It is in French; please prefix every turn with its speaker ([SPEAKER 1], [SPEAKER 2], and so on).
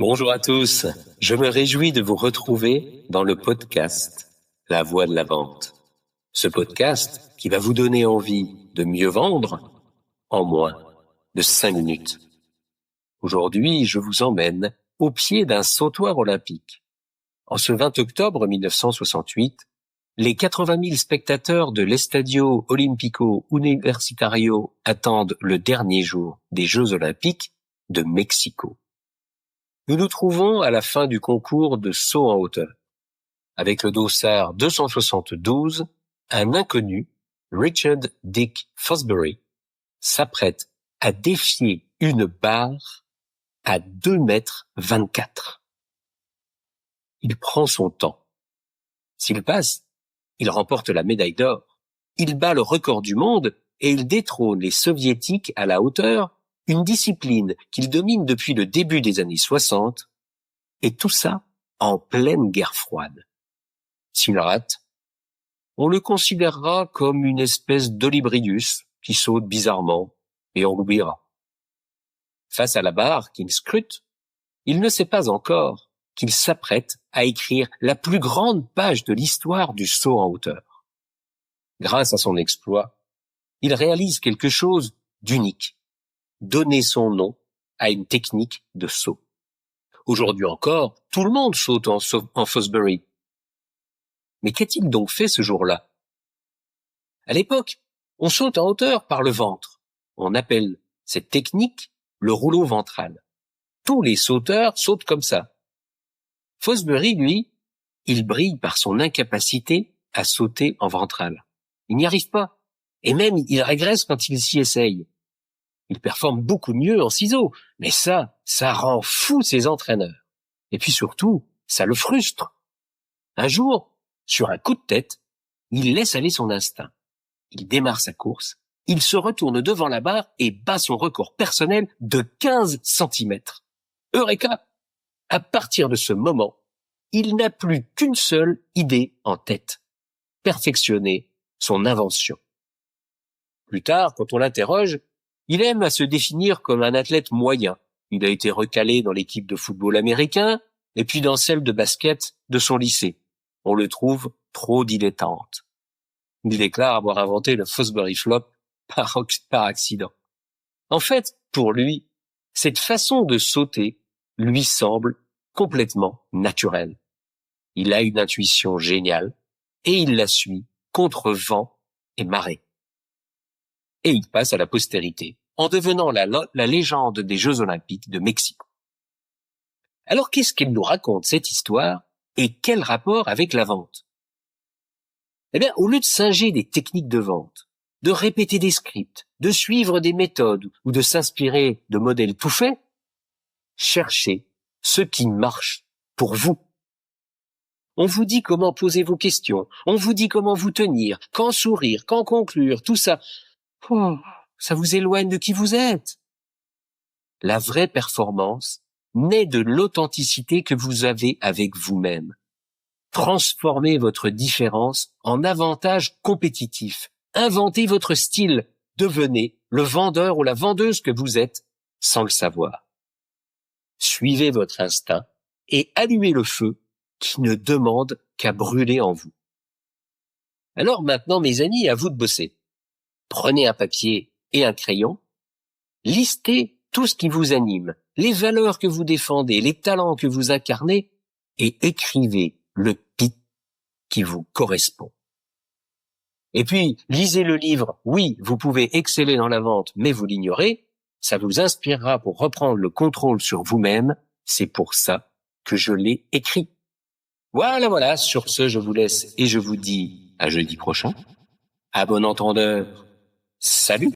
[SPEAKER 1] Bonjour à tous, je me réjouis de vous retrouver dans le podcast La Voix de la Vente. Ce podcast qui va vous donner envie de mieux vendre en moins de 5 minutes. Aujourd'hui, je vous emmène au pied d'un sautoir olympique. En ce 20 octobre 1968, les 80 000 spectateurs de l'Estadio Olímpico Universitario attendent le dernier jour des Jeux olympiques de Mexico. Nous nous trouvons à la fin du concours de saut en hauteur. Avec le dossard 272, un inconnu, Richard Dick Fosbury, s'apprête à défier une barre à 2,24 m. Il prend son temps. S'il passe, il remporte la médaille d'or. Il bat le record du monde et il détrône les soviétiques à la hauteur, une discipline qu'il domine depuis le début des années 60, et tout ça en pleine guerre froide. S'il rate, on le considérera comme une espèce d'olibrius qui saute bizarrement, et on l'oubliera. Face à la barre qu'il scrute, il ne sait pas encore qu'il s'apprête à écrire la plus grande page de l'histoire du saut en hauteur. Grâce à son exploit, il réalise quelque chose d'unique, donner son nom à une technique de saut. Aujourd'hui encore, tout le monde saute en Fosbury. Mais qu'a-t-il donc fait ce jour-là? À l'époque, on saute en hauteur par le ventre. On appelle cette technique le rouleau ventral. Tous les sauteurs sautent comme ça. Fosbury, lui, il brille par son incapacité à sauter en ventral. Il n'y arrive pas. Et même, il régresse quand il s'y essaye. Il performe beaucoup mieux en ciseaux. Mais ça rend fou ses entraîneurs. Et puis surtout, ça le frustre. Un jour, sur un coup de tête, il laisse aller son instinct. Il démarre sa course, il se retourne devant la barre et bat son record personnel de 15 cm. Eureka! À partir de ce moment, il n'a plus qu'une seule idée en tête. Perfectionner son invention. Plus tard, quand on l'interroge, il aime à se définir comme un athlète moyen. Il a été recalé dans l'équipe de football américain et puis dans celle de basket de son lycée. On le trouve trop dilettante. Il déclare avoir inventé le Fosbury Flop par accident. En fait, pour lui, cette façon de sauter lui semble complètement naturelle. Il a une intuition géniale et il la suit contre vent et marée. Et il passe à la postérité en devenant la légende des Jeux olympiques de Mexico. Alors qu'est-ce qu'elle nous raconte cette histoire et quel rapport avec la vente? Eh bien, au lieu de singer des techniques de vente, de répéter des scripts, de suivre des méthodes ou de s'inspirer de modèles tout faits, cherchez ce qui marche pour vous. On vous dit comment poser vos questions, on vous dit comment vous tenir, quand sourire, quand conclure, tout ça. Ça vous éloigne de qui vous êtes. La vraie performance naît de l'authenticité que vous avez avec vous-même. Transformez votre différence en avantage compétitif. Inventez votre style. Devenez le vendeur ou la vendeuse que vous êtes sans le savoir. Suivez votre instinct et allumez le feu qui ne demande qu'à brûler en vous. Alors maintenant, mes amis, à vous de bosser. Prenez un papier et un crayon. Listez tout ce qui vous anime, les valeurs que vous défendez, les talents que vous incarnez et écrivez le pitch qui vous correspond. Et puis, lisez le livre « Oui, vous pouvez exceller dans la vente, mais vous l'ignorez ». Ça vous inspirera pour reprendre le contrôle sur vous-même. C'est pour ça que je l'ai écrit. Voilà. Sur ce, je vous laisse et je vous dis à jeudi prochain. À bon entendeur. Salut!